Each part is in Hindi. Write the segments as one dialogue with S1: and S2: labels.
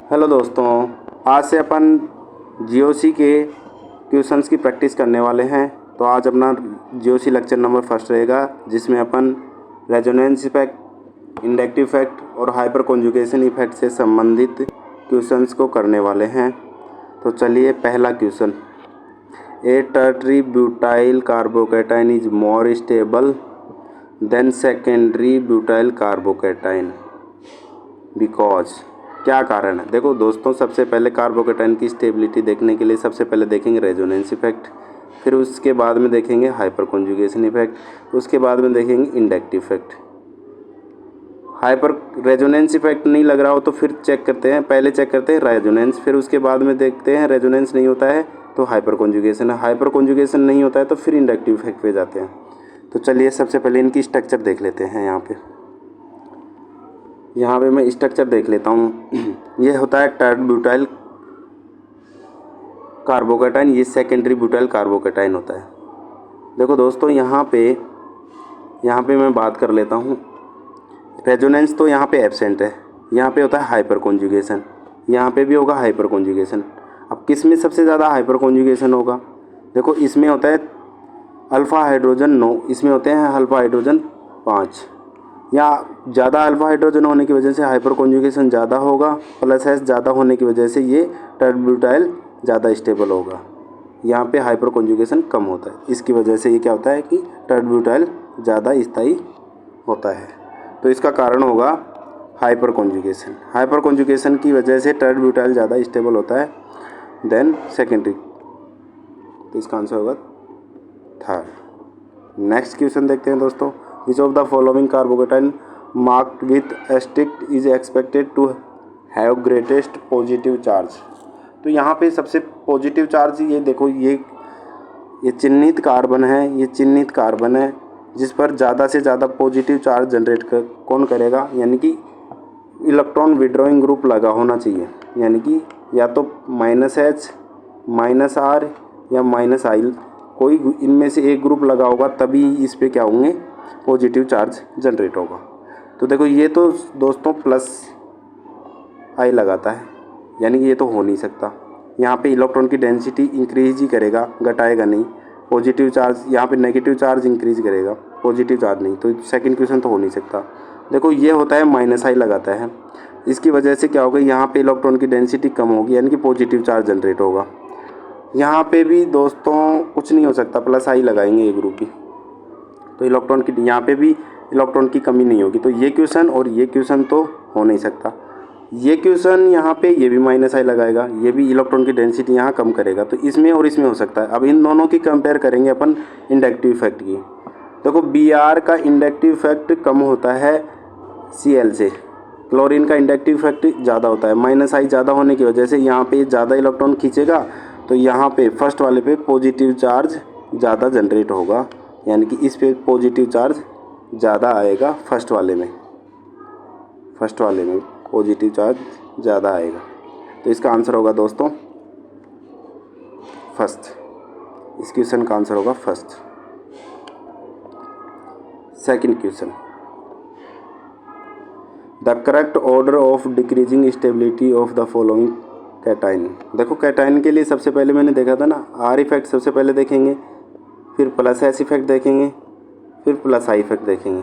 S1: हेलो दोस्तों, आज से अपन जीओसी के क्वेश्चंस की प्रैक्टिस करने वाले हैं। तो आज अपना जीओसी लेक्चर नंबर फर्स्ट रहेगा, जिसमें अपन रेजोनेंस इफेक्ट, इंडक्टिव इफेक्ट और हाइपर कॉन्जुगेशन इफेक्ट से संबंधित क्वेश्चंस को करने वाले हैं। तो चलिए, पहला question, a tertiary butyl carbocation is more stable than secondary butyl carbocation because. क्या कारण है? देखो दोस्तों, सबसे पहले कार्बोकैटाइन की स्टेबिलिटी देखने के लिए सबसे पहले देखेंगे रेजोनेंस इफेक्ट, फिर उसके बाद में देखेंगे हाइपर कॉन्जुगेशन इफेक्ट, उसके बाद में देखेंगे inductive effect. Hyper resonance effect नहीं लग रहा हो तो फिर चेक करते हैं, पहले चेक करते हैं रेजोनेंस, फिर उसके बाद में देखते हैं रेजोनेंस नहीं होता है तो हाइपर कॉन्जुगेशन है, हाइपर कॉन्जुगेशन नहीं होता है तो फिर इंडक्टिव इफेक्ट पे जाते हैं। तो चलिए, सबसे पहले इनकी स्ट्रक्चर देख लेते हैं। यहाँ पे मैं स्ट्रक्चर देख लेता हूँ। ये होता है टर्ट ब्यूटाइल कार्बोकैटाइन, ये सेकेंडरी ब्यूटाइल कार्बोकैटाइन होता है। देखो दोस्तों, यहाँ पे मैं बात कर लेता हूँ। रेजोनेंस तो यहाँ पे एब्सेंट है, यहाँ पे होता है हाइपर कॉन्जुगेशन, यहाँ पे भी होगा हाइपर कॉन्जुगेशन। अब किस में सबसे ज़्यादा हाइपर कॉन्जुगेशन होगा? देखो, इसमें होता है अल्फ़ा हाइड्रोजन 9, इसमें होते हैं अल्फ़ा हाइड्रोजन 5, या ज़्यादा अल्फ़ा हाइड्रोजन होने की वजह से हाइपर कॉन्जुगेशन ज़्यादा होगा, प्लस एस ज़्यादा होने की वजह से ये टर्ब्यूटाइल ज़्यादा स्टेबल होगा। यहाँ पे हाइपर कॉन्जुगेशन कम होता है, इसकी वजह से ये क्या होता है कि टर्ब्यूटाइल ज़्यादा स्थायी होता है। तो इसका कारण होगा हाइपर कॉन्जुगेशन। हाइपर कॉन्जुगेशन की वजह से टर्ब्यूटाइल ज़्यादा स्टेबल होता है देन सेकेंडरी। तो इसका आंसर होगा थर्ड। नेक्स्ट क्वेश्चन देखते हैं दोस्तों। Which of the following carbocation marked with asterisk is expected to have greatest positive charge? तो यहाँ पे सबसे पॉजिटिव चार्ज, ये देखो, ये चिन्हित कार्बन है, ये चिन्हित कार्बन है जिस पर ज़्यादा से ज़्यादा पॉजिटिव चार्ज जनरेट कौन करेगा? यानी कि इलेक्ट्रॉन विड्रॉइंग ग्रुप लगा होना चाहिए, यानी कि या तो -H, -R या -I, कोई इनमें से एक ग्रुप लगा होगा, तभी इस पे क्या होंगे, पॉजिटिव चार्ज जनरेट होगा। तो देखो, ये तो दोस्तों +I लगाता है, यानी कि ये तो हो नहीं सकता। यहाँ पे इलेक्ट्रॉन की डेंसिटी इंक्रीज ही करेगा, घटाएगा नहीं। पॉजिटिव चार्ज, यहाँ पे नेगेटिव चार्ज इंक्रीज करेगा, पॉजिटिव चार्ज नहीं। तो सेकंड क्वेश्चन तो हो नहीं सकता। देखो, ये होता है -I लगाता है, इसकी वजह से क्या होगा, यहाँ पे इलेक्ट्रॉन की डेंसिटी कम होगी, यानी कि पॉजिटिव चार्ज जनरेट होगा। यहाँ पे भी दोस्तों कुछ नहीं हो सकता, +I लगाएंगे ये ग्रुप ही, तो इलेक्ट्रॉन की यहाँ पे भी इलेक्ट्रॉन की कमी नहीं होगी। तो ये क्वेश्चन और ये क्वेश्चन तो हो नहीं सकता। ये क्वेश्चन यहाँ पे ये भी -I लगाएगा, ये भी इलेक्ट्रॉन की डेंसिटी यहाँ कम करेगा, तो इसमें और इसमें हो सकता है। अब इन दोनों की कंपेयर करेंगे अपन इंडक्टिव इफेक्ट की। देखो, Br का इंडक्टिव इफेक्ट कम होता है Cl से, क्लोरीन का इंडक्टिव इफेक्ट ज़्यादा होता है। -I ज़्यादा होने की वजह से यहाँ पे ज़्यादा इलेक्ट्रॉन खींचेगा, तो यहाँ पे फर्स्ट वाले पे पॉजिटिव चार्ज ज़्यादा जनरेट होगा, यानी कि इस पे पॉजिटिव चार्ज ज़्यादा आएगा। फर्स्ट वाले में पॉजिटिव चार्ज ज़्यादा आएगा। तो इसका आंसर होगा दोस्तों फर्स्ट। इस क्वेश्चन का आंसर होगा first. Second question, the correct order of decreasing stability of the following cation. देखो, कैटाइन के लिए सबसे पहले मैंने देखा था ना, R इफेक्ट सबसे पहले देखेंगे, फिर +S इफेक्ट देखेंगे, फिर +I इफेक्ट देखेंगे।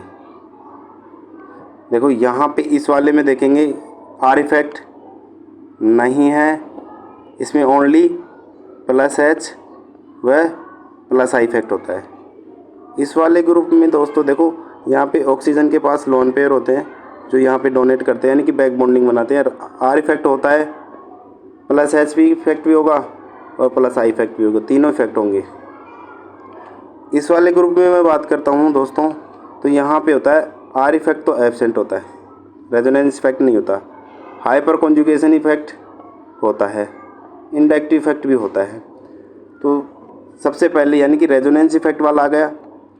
S1: देखो, यहाँ पे इस वाले में देखेंगे R इफेक्ट नहीं है, इसमें ओनली +H व +I इफेक्ट होता है। इस वाले ग्रुप में दोस्तों देखो, यहाँ पे ऑक्सीजन के पास लोन पेयर होते हैं जो यहाँ पे डोनेट करते हैं, यानी कि बैक बॉन्डिंग बनाते हैं। R इफेक्ट होता है, +H भी इफेक्ट भी होगा और +I इफेक्ट भी होगा, तीनों इफेक्ट होंगे। इस वाले ग्रुप में मैं बात करता हूँ दोस्तों, तो यहाँ पे होता है R इफेक्ट तो एब्सेंट होता है, रेजोनेंस इफेक्ट नहीं होता, हाइपर कॉन्जुगेशन इफेक्ट होता है, इंडक्टिव इफेक्ट भी होता है। तो सबसे पहले यानी कि रेजोनेंस इफेक्ट वाला आ गया,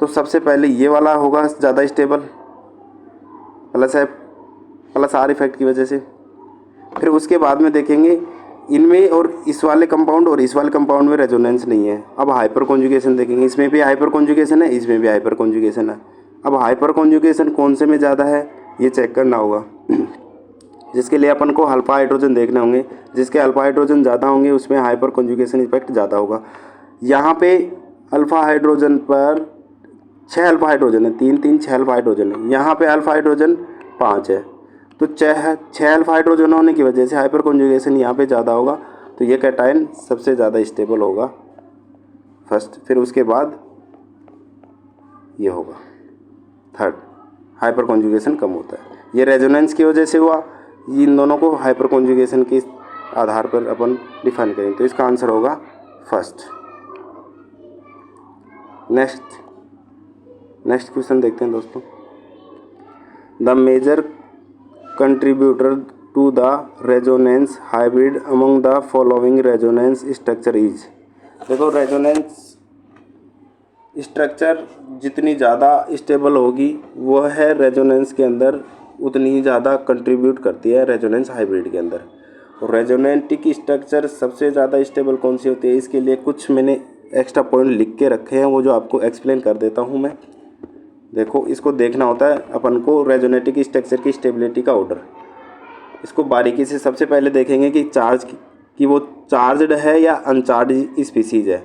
S1: तो सबसे पहले ये वाला होगा ज़्यादा स्टेबल, +R इफेक्ट की वजह से। फिर उसके बाद में देखेंगे इनमें और इस वाले कंपाउंड और इस वाले कंपाउंड में रेजोनेंस नहीं है। अब हाइपर कॉन्जुगेशन देखेंगे, इसमें भी हाइपर कॉन्जुगेशन है, इसमें भी हाइपर कॉन्जुगेशन है। अब हाइपर कॉन्जुगेशन कौन से में ज़्यादा है ये चेक करना होगा। जिसके लिए अपन को अल्फा हाइड्रोजन देखने होंगे। जिसके अल्फा हाइड्रोजन ज़्यादा होंगे उसमें हाइपर कॉन्जुगेशन इफेक्ट ज़्यादा होगा। यहाँ पे अल्फा हाइड्रोजन पर 6 अल्फा हाइड्रोजन है, 3 3 6 अल्फा हाइड्रोजन है। यहाँ पे अल्फा हाइड्रोजन 5 है, तो 6 अल्फा हाइड्रोजन होने की वजह से हाइपर कॉन्जुगेशन यहाँ पे ज़्यादा होगा। तो ये कैटायन सबसे ज़्यादा स्टेबल होगा फर्स्ट, फिर उसके बाद ये होगा थर्ड। हाइपर कॉन्जुगेशन कम होता है, ये रेजोनेंस की वजह से हुआ। इन दोनों को हाइपर कॉन्जुगेशन के आधार पर अपन डिफाइन करेंगे, तो इसका आंसर होगा फर्स्ट। नेक्स्ट क्वेश्चन देखते हैं दोस्तों। The major contributor to the resonance hybrid among the following resonance structure is. देखो रेजोनेंस स्ट्रक्चर जितनी ज़्यादा स्टेबल होगी वह है रेजोनेंस के अंदर उतनी ही ज़्यादा कंट्रीब्यूट करती है रेजोनेंस हाइब्रिड के अंदर। और रेजोनेंटिक स्ट्रक्चर सबसे ज़्यादा स्टेबल कौन सी होती है, इसके लिए कुछ मैंने एक्स्ट्रा पॉइंट लिख के रखे हैं, वो जो आपको एक्सप्लेन कर देता हूँ मैं। देखो इसको देखना होता है अपन को रेजोनेटिक स्ट्रक्चर की स्टेबिलिटी का ऑर्डर। इसको बारीकी से सबसे पहले देखेंगे कि चार्ज कि वो चार्ज्ड है या अनचार्ज स्पीसीज़ है।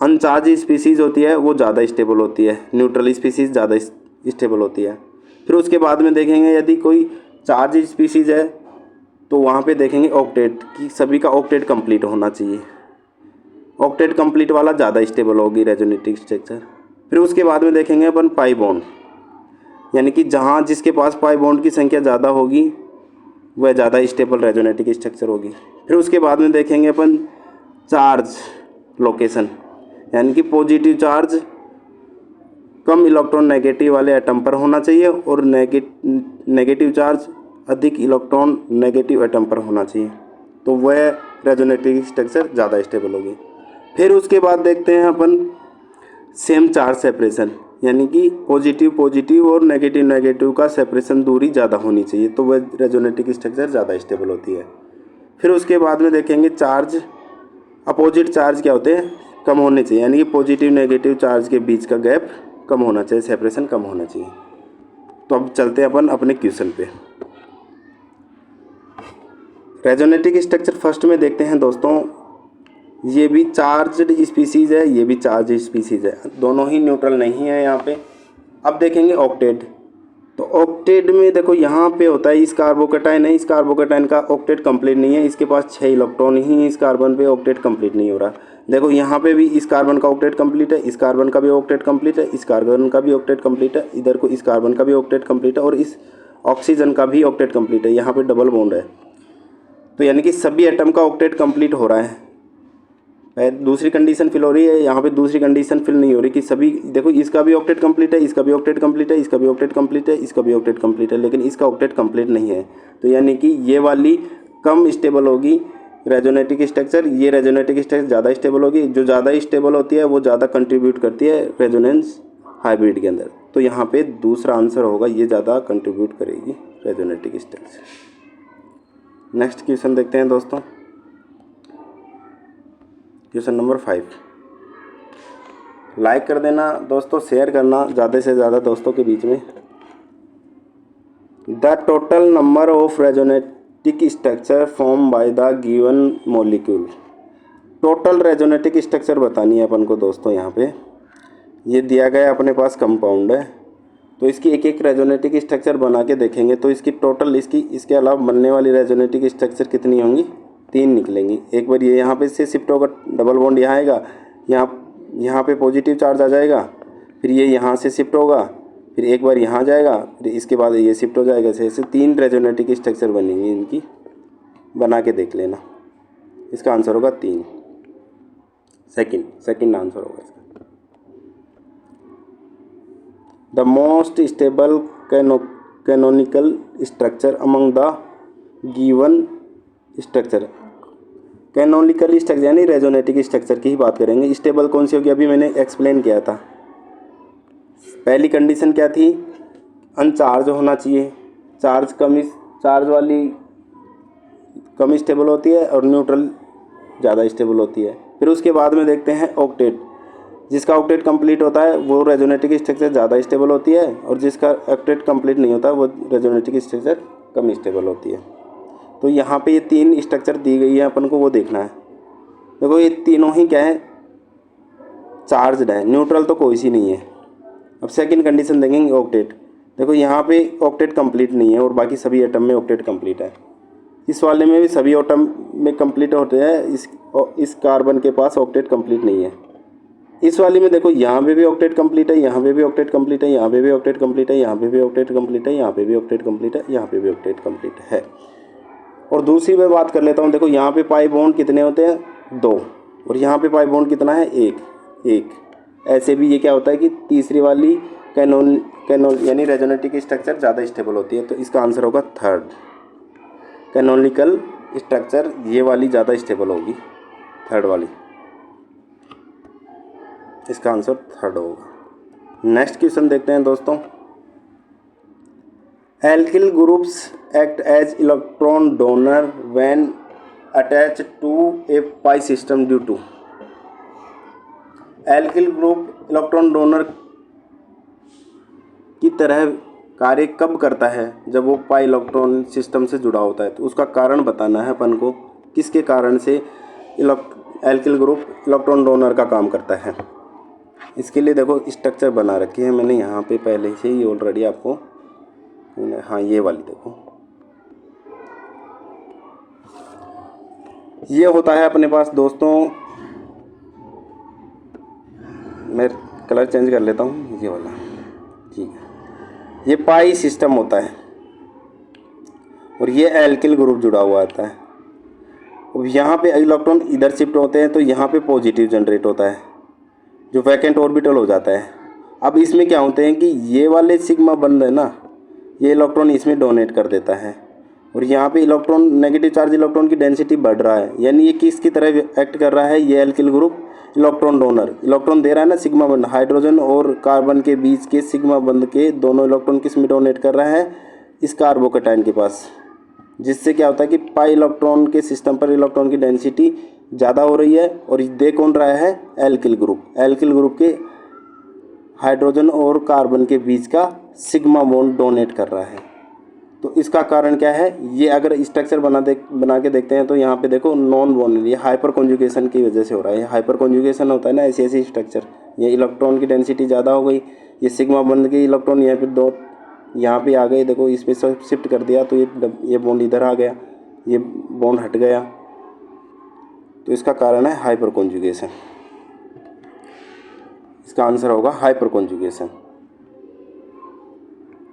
S1: अनचार्ज स्पीसीज़ होती है वो ज़्यादा स्टेबल होती है, न्यूट्रल स्पीसीज़ ज़्यादा स्टेबल होती है। फिर उसके बाद में देखेंगे यदि कोई चार्ज स्पीसीज़ है तो वहाँ पे देखेंगे ऑक्टेट कि सभी का ऑक्टेट कंप्लीट होना चाहिए। ऑक्टेट कंप्लीट वाला ज़्यादा स्टेबल होगी रेजोनेटिक स्ट्रक्चर। फिर उसके बाद में देखेंगे अपन पाई बॉन्ड, यानी कि जहाँ जिसके पास पाई बॉन्ड की संख्या ज़्यादा होगी वह ज़्यादा स्टेबल रेजोनेटिक स्ट्रक्चर होगी। फिर उसके बाद में देखेंगे अपन चार्ज लोकेशन, यानी कि पॉजिटिव चार्ज कम इलेक्ट्रॉन नेगेटिव वाले एटम पर होना चाहिए और नेगेटिव चार्ज अधिक इलेक्ट्रॉन नेगेटिव एटम पर होना चाहिए, तो वह रेजोनेटिक स्ट्रक्चर ज़्यादा स्टेबल होगी। फिर उसके बाद देखते हैं अपन सेम चार्ज सेपरेशन, यानी कि पॉजिटिव और नेगेटिव का सेपरेशन दूरी ज़्यादा होनी चाहिए, तो वह रेजोनेटिक स्ट्रक्चर ज़्यादा स्टेबल होती है। फिर उसके बाद में देखेंगे चार्ज अपोजिट चार्ज क्या होते हैं, कम होने चाहिए, यानी कि पॉजिटिव नेगेटिव चार्ज के बीच का गैप कम होना चाहिए, सेपरेशन कम होना चाहिए। तो अब चलते हैं अपन अपने क्वेश्चन पे। रेजोनेटिक स्ट्रक्चर फर्स्ट में देखते हैं दोस्तों, ये भी चार्ज्ड स्पीसीज़ है, ये भी चार्ज स्पीसीज़ है, दोनों ही न्यूट्रल नहीं है यहाँ पे। अब देखेंगे ऑक्टेट, तो ऑक्टेट में देखो यहाँ पे होता है इस कार्बोकेटाइन है, इस कार्बोकेटाइन का ऑक्टेट कंप्लीट नहीं है, इसके पास 6 इलेक्ट्रॉन ही, इस कार्बन पे ऑक्टेट कंप्लीट नहीं हो रहा। देखो यहाँ पे भी इस कार्बन का ऑक्टेट कंप्लीट है, इस कार्बन का भी ऑक्टेट कंप्लीट है, इस कार्बन का भी ऑक्टेट कंप्लीट है, इधर को इस कार्बन का भी ऑक्टेट कंप्लीट है और इस ऑक्सीजन का भी ऑक्टेट कंप्लीट है। यहाँ पे डबल बॉन्ड है, तो यानी कि सभी एटम का ऑक्टेट कंप्लीट हो रहा है। दूसरी कंडीशन फिल हो रही है, यहाँ पे दूसरी कंडीशन फिल नहीं हो रही कि सभी, देखो इसका भी ऑक्टेट कंप्लीट है, इसका भी ऑक्टेट कंप्लीट है, इसका भी ऑक्टेट कंप्लीट है, इसका भी ऑक्टेट कंप्लीट है, लेकिन इसका ऑक्टेट कंप्लीट नहीं है। तो यानी कि ये वाली कम स्टेबल होगी रेजोनेटिक स्ट्रक्चर, ये रेजोनेटिक स्ट्रक्चर ज़्यादा स्टेबल होगी। जो ज़्यादा स्टेबल होती है वो ज़्यादा कंट्रीब्यूट करती है रेजोनेंस हाइब्रिड के अंदर। तो यहाँ पे दूसरा आंसर होगा, ये ज़्यादा कंट्रीब्यूट करेगी रेजोनेटिक स्ट्रक्चर। नेक्स्ट क्वेश्चन देखते हैं दोस्तों, क्वेश्चन नंबर 5। लाइक कर देना दोस्तों, शेयर करना ज़्यादा से ज़्यादा दोस्तों के बीच में। The total number of resonating structure form by the given molecule. Total resonating structure बतानी है अपन को दोस्तों। यहाँ पे ये दिया गया अपने पास कंपाउंड है, तो इसकी एक एक रेजोनेटिक स्ट्रक्चर बना के देखेंगे तो इसकी टोटल इसके अलावा बनने वाली रेजोनेटिक स्ट्रक्चर कितनी होंगी, 3 निकलेंगी। एक बार ये यहाँ पे से शिफ्ट होगा, डबल बॉन्ड यहाँ आएगा, यहाँ पे पॉजिटिव चार्ज आ जाएगा, फिर ये यहाँ से शिफ्ट होगा, फिर एक बार यहाँ जाएगा, फिर इसके बाद ये शिफ्ट हो जाएगा। ऐसे 3 रेजोनेटिक स्ट्रक्चर बनेंगी, इनकी बना के देख लेना। इसका आंसर होगा 3, सेकंड आंसर होगा इसका। The most stable canonical structure among the given structure. Canonical structure यानी रेजोनेटिक स्ट्रक्चर की ही बात करेंगे। स्टेबल कौन सी होगी, अभी मैंने एक्सप्लेन किया था। पहली कंडीशन क्या थी, अनचार्ज होना चाहिए, चार्ज वाली कम स्टेबल होती है और न्यूट्रल ज़्यादा स्टेबल होती है। फिर उसके बाद में देखते हैं ऑक्टेट, जिसका ऑक्टेट कंप्लीट होता है वो रेजोनेटिक स्ट्रक्चर ज़्यादा स्टेबल होती है, और जिसका ऑक्टेट कंप्लीट नहीं होता वो रेजोनेटिक स्ट्रक्चर कम स्टेबल होती है। तो यहाँ पे ये 3 स्ट्रक्चर दी गई है, अपन को वो देखना है। देखो ये तीनों ही क्या है, चार्ज्ड है, न्यूट्रल तो कोई सी नहीं है। अब सेकंड कंडीशन देखेंगे ऑक्टेट। देखो यहाँ पे ऑक्टेट कंप्लीट नहीं है और बाकी सभी एटम में ऑक्टेट कंप्लीट है। इस वाले में भी सभी एटम में कंप्लीट होते हैं, इस कार्बन के पास ऑक्टेट कंप्लीट नहीं है। इस वाली में देखो यहाँ पे भी ऑक्टेट कंप्लीट है, यहाँ पे भी ऑक्टेट कंप्लीट है, यहाँ पे भी ऑक्टेट कंप्लीट है, यहाँ पे भी ऑक्टेट कंप्लीट है, यहाँ पे भी ऑक्टेट कंप्लीट है, यहाँ पे भी ऑक्टेट कंप्लीट है। और दूसरी मैं बात कर लेता हूँ। देखो यहाँ पे पाई बॉन्ड कितने होते हैं, 2, और यहाँ पे पाई बॉन्ड कितना है, 1। ऐसे भी ये क्या होता है कि तीसरी वाली कैनोन यानी रेजोनेटिक स्ट्रक्चर ज़्यादा स्टेबल होती है, तो इसका आंसर होगा थर्ड। कैनोनिकल स्ट्रक्चर ये वाली ज़्यादा स्टेबल होगी, थर्ड वाली, इसका आंसर थर्ड होगा। नेक्स्ट क्वेश्चन देखते हैं दोस्तों। Alkyl groups act as electron donor when attach to a pi system due to. Alkyl group electron donor की तरह कार्य कब करता है, जब वो पाई इलेक्ट्रॉन सिस्टम से जुड़ा होता है। तो उसका कारण बताना है अपन को, किसके कारण से एल्किल ग्रुप इलेक्ट्रॉन डोनर का काम करता है। इसके लिए देखो स्ट्रक्चर बना रखी है मैंने यहाँ पे पहले से ही ऑलरेडी आपको, हाँ ये वाली देखो, ये होता है अपने पास दोस्तों, मैं कलर चेंज कर लेता हूँ, ये वाला, ठीक है। ये पाई सिस्टम होता है और ये एल्किल ग्रुप जुड़ा हुआ आता है। अब यहाँ पे इलेक्ट्रॉन इधर शिफ्ट होते हैं तो यहाँ पे पॉजिटिव जनरेट होता है, जो वैकेंट ऑर्बिटल हो जाता है। अब इसमें क्या होते हैं कि ये वाले सिग्मा बंद है ना, ये इलेक्ट्रॉन इसमें डोनेट कर देता है, और यहाँ पे इलेक्ट्रॉन नेगेटिव चार्ज इलेक्ट्रॉन की डेंसिटी बढ़ रहा है, यानी ये किसकी तरह एक्ट कर रहा है, ये alkyl group electron donor, electron दे रहा है ना सिग्मा बंद, हाइड्रोजन और कार्बन के बीच के सिग्मा बंद के दोनों इलेक्ट्रॉन किस में डोनेट कर रहा है, इस कार्बोकेटाइन के पास, जिससे क्या होता है कि पाई इलेक्ट्रॉन के सिस्टम पर इलेक्ट्रॉन की डेंसिटी ज़्यादा हो रही है, और दे कौन रहा है, एल्किल ग्रुप, एल्किल ग्रुप के हाइड्रोजन और कार्बन के बीच का सिग्मा बॉन्ड डोनेट कर रहा है। तो इसका कारण क्या है, ये अगर स्ट्रक्चर बना के देखते हैं तो यहाँ पे देखो नॉन बॉन्ड, ये हाइपर कॉन्जुगेशन की वजह से हो रहा है। हाइपर कॉन्जुगेशन होता है ना ऐसी स्ट्रक्चर, ये इलेक्ट्रॉन की डेंसिटी ज़्यादा हो गई, ये सिग्मा बॉन्ड के इलेक्ट्रॉन यहाँ पे दो यहाँ पे आ गए, देखो इसमें सब शिफ्ट कर दिया तो ये बॉन्ड इधर आ गया, ये बॉन्ड हट गया, तो इसका कारण है हाइपर कॉन्जुगेशन। इसका आंसर होगा हाइपर कॉन्जुगेशन,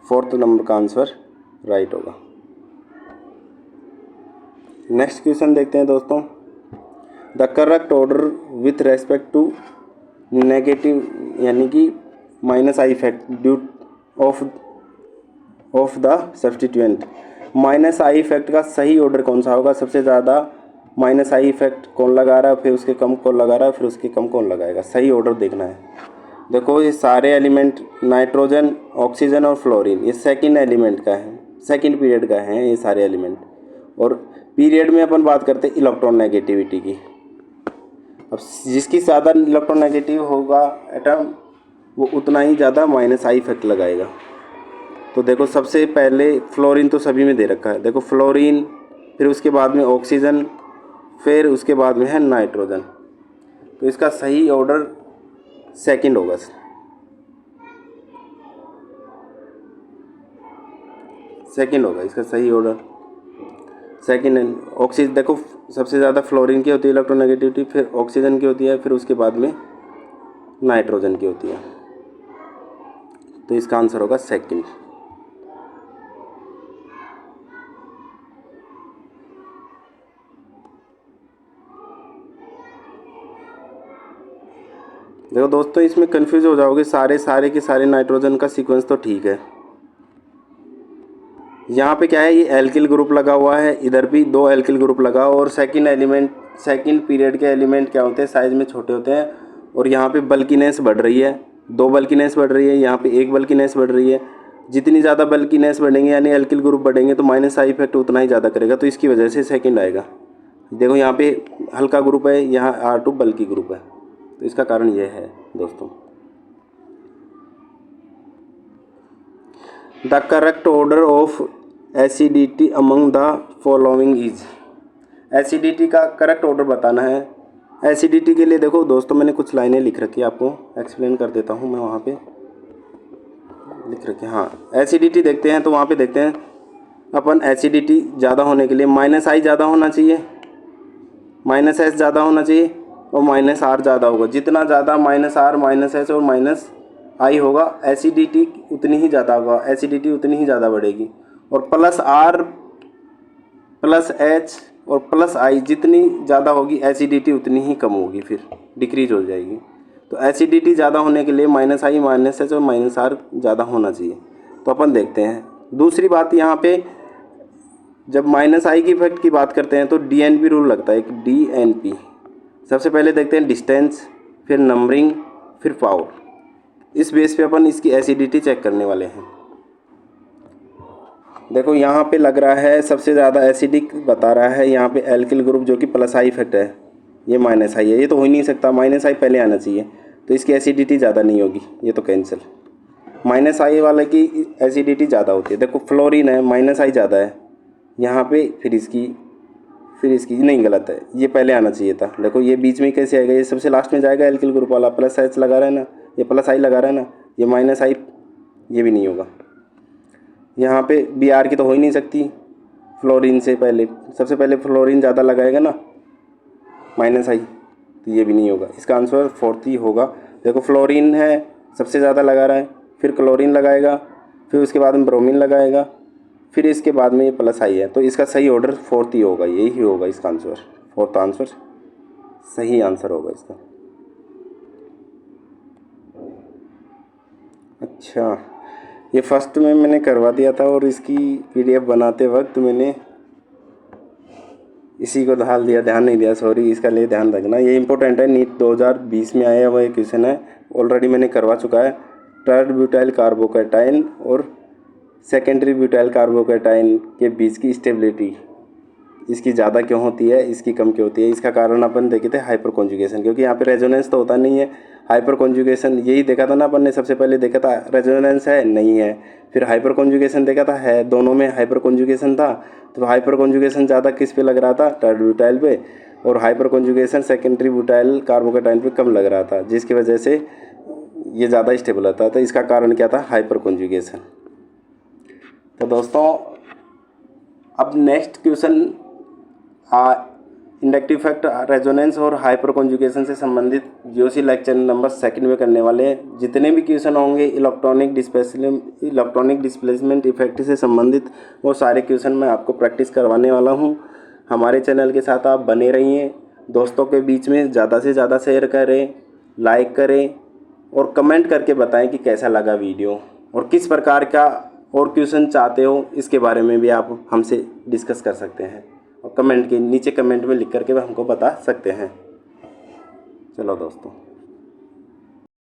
S1: 4th नंबर का आंसर राइट होगा। नेक्स्ट क्वेश्चन देखते हैं दोस्तों। The correct order with respect to negative यानी कि -i effect due of the substituent. -i effect का सही ऑर्डर कौन सा होगा, सबसे ज़्यादा -i इफेक्ट कौन लगा रहा है, फिर उसके कम कौन लगा रहा है, फिर उसके कम कौन लगाएगा, सही ऑर्डर देखना है। देखो ये सारे एलिमेंट नाइट्रोजन, ऑक्सीजन और फ्लोरीन, ये सेकंड एलिमेंट का है, सेकंड पीरियड का है ये सारे एलिमेंट। और पीरियड में अपन बात करते हैं इलेक्ट्रॉन नेगेटिविटी की। अब जिसकी ज़्यादा इलेक्ट्रॉन नेगेटिव होगा एटम, वो उतना ही ज़्यादा -i इफेक्ट लगाएगा। तो देखो सबसे पहले फ्लोरीन तो सभी में दे रखा है, देखो फ्लोरीन, फिर उसके बाद में ऑक्सीजन, फिर उसके बाद में है नाइट्रोजन। तो इसका सही ऑर्डर सेकंड होगा, सेकंड होगा इसका सही ऑर्डर सेकंड। ऑक्सीजन देखो सबसे ज़्यादा फ्लोरीन की होती है इलेक्ट्रोनेगेटिविटी, फिर ऑक्सीजन की होती है, फिर उसके बाद में नाइट्रोजन की होती है, तो इसका आंसर होगा सेकंड। देखो दोस्तों इसमें कंफ्यूज हो जाओगे, सारे के सारे नाइट्रोजन का सीक्वेंस तो ठीक है, यहाँ पे क्या है, ये एल्किल ग्रुप लगा हुआ है, इधर भी 2 एल्किल ग्रुप लगा, और सेकंड एलिमेंट, सेकंड पीरियड के एलिमेंट क्या होते हैं, साइज में छोटे होते हैं, और यहाँ पे बल्कीनेस बढ़ रही है, 2 बल्कीनेस बढ़ रही है, यहाँ पे 1 बल्कीनेस बढ़ रही है। जितनी ज़्यादा बल्कीनेस बढ़ेंगे यानी एल्किल ग्रुप बढ़ेंगे तो -i इफेक्ट उतना ही ज़्यादा करेगा, तो इसकी वजह से सेकेंड आएगा। देखो यहाँ पे हल्का ग्रुप है, यहाँ R2 बल्की ग्रुप है, तो इसका कारण ये है दोस्तों। The correct order of acidity among the following is. Acidity का करेक्ट ऑर्डर बताना है। एसिडिटी के लिए देखो दोस्तों, मैंने कुछ लाइनें लिख रखी है, आपको एक्सप्लेन कर देता हूँ मैं। वहाँ पे लिख रखी है, हाँ एसिडिटी देखते हैं तो वहाँ पे देखते हैं अपन एसिडिटी ज़्यादा होने के लिए माइनस आई ज़्यादा होना चाहिए, माइनस एस ज़्यादा होना चाहिए और माइनस आर ज़्यादा होगा। जितना ज़्यादा माइनस आर माइनस एस और माइनस आई होगा एसिडिटी उतनी ही ज़्यादा होगा, एसिडिटी उतनी ही ज़्यादा बढ़ेगी। और प्लस आर प्लस एच और प्लस आई जितनी ज़्यादा होगी एसिडिटी उतनी ही कम होगी, फिर डिक्रीज हो जाएगी। तो एसिडिटी ज़्यादा होने के लिए माइनस आई माइनस एच और माइनस आर ज़्यादा होना चाहिए। तो अपन देखते हैं दूसरी बात, यहाँ पे जब माइनस आई की इफेक्ट की बात करते हैं तो DNP रूल लगता है, एक DNP। सबसे पहले देखते हैं डिस्टेंस, फिर नंबरिंग, फिर पावर। इस बेस पे अपन इसकी एसिडिटी चेक करने वाले हैं। देखो यहाँ पे लग रहा है सबसे ज़्यादा एसिडिक बता रहा है यहाँ पे एल्किल ग्रुप, जो कि प्लस आई इफेक्ट है। ये माइनस आई है, ये तो हो ही नहीं सकता, माइनस आई पहले आना चाहिए, तो इसकी एसिडिटी ज़्यादा नहीं होगी, ये तो कैंसिल। माइनस आई वाले की एसिडिटी ज़्यादा होती है। देखो फ्लोरीन है, माइनस आई ज़्यादा है यहाँ पे, फिर इसकी नहीं, गलत है, ये पहले आना चाहिए था। देखो ये बीच में कैसे आएगा, ये सबसे लास्ट में जाएगा एल्किल ग्रुप वाला, प्लस एच लगा रहा है ना, ये प्लस आई लगा रहा है ना, ये माइनस आई, ये भी नहीं होगा। यहाँ पे Br की तो हो ही नहीं सकती, फ्लोरीन से पहले, सबसे पहले फ्लोरीन ज़्यादा लगाएगा ना माइनस आई, तो ये भी नहीं होगा। इसका आंसर 4 होगा। देखो फ्लोरीन है सबसे ज़्यादा लगा रहा है, फिर क्लोरीन लगाएगा, फिर उसके बाद में ब्रोमीन लगाएगा, फिर इसके बाद में ये प्लस आई है, तो इसका सही ऑर्डर 4 होगा, यही होगा इसका आंसर। 4th आंसर सही आंसर होगा इसका। अच्छा, ये फर्स्ट में मैंने करवा दिया था और इसकी PDF बनाते वक्त मैंने इसी को डाल दिया, ध्यान नहीं दिया, सॉरी, इसका लिए ध्यान रखना। ये इंपॉर्टेंट है, नीट 2020 में आया हुआ एक क्वेश्चन है, ऑलरेडी मैंने करवा चुका है। ट्राइड ब्यूटाइल कार्बोकैटाइन और सेकेंडरी ब्यूटाइल कार्बोकैटाइन के बीच की स्टेबिलिटी, इसकी ज़्यादा क्यों होती है, इसकी कम क्यों होती है? इसका कारण अपन देखे थे हाइपर कॉन्जुगेशन, क्योंकि यहाँ पे रेजोनेंस तो होता नहीं है। हाइपर कॉन्जुगेशन यही देखा था ना अपन ने, सबसे पहले देखा था रेजोनेंस है नहीं है, फिर हाइपर कॉन्जुगेशन देखा था है, दोनों में हाइपर कॉन्जुगेशन था। तो हाइपर कॉन्जुगेशन ज़्यादा किस पे लग रहा था, ट्राइड ब्यूटाइल पे, और hyper conjugation secondary butyl carbocation पे कम लग रहा था, जिसकी वजह से ये ज़्यादा स्टेबल होता है। तो इसका कारण क्या था, हाइपर कॉन्जुगेशन। तो दोस्तों अब next question inductive effect, resonance और हाइपर कॉन्जुगेशन से संबंधित GOC लेक्चर नंबर 2 में करने वाले हैं। जितने भी क्वेश्चन होंगे इलेक्ट्रॉनिक डिस्प्लेसमेंट इफेक्ट से संबंधित, वो सारे क्वेश्चन मैं आपको प्रैक्टिस करवाने वाला हूँ। हमारे चैनल के साथ आप बने रहिए, दोस्तों के बीच में ज़्यादा से ज़्यादा शेयर करें, लाइक करें और कमेंट करके बताएं कि कैसा लगा वीडियो और किस प्रकार का और क्वेश्चन चाहते हो, इसके बारे में भी आप हमसे डिस्कस कर सकते हैं और कमेंट के नीचे कमेंट में लिख करके हमको बता सकते हैं। चलो दोस्तों।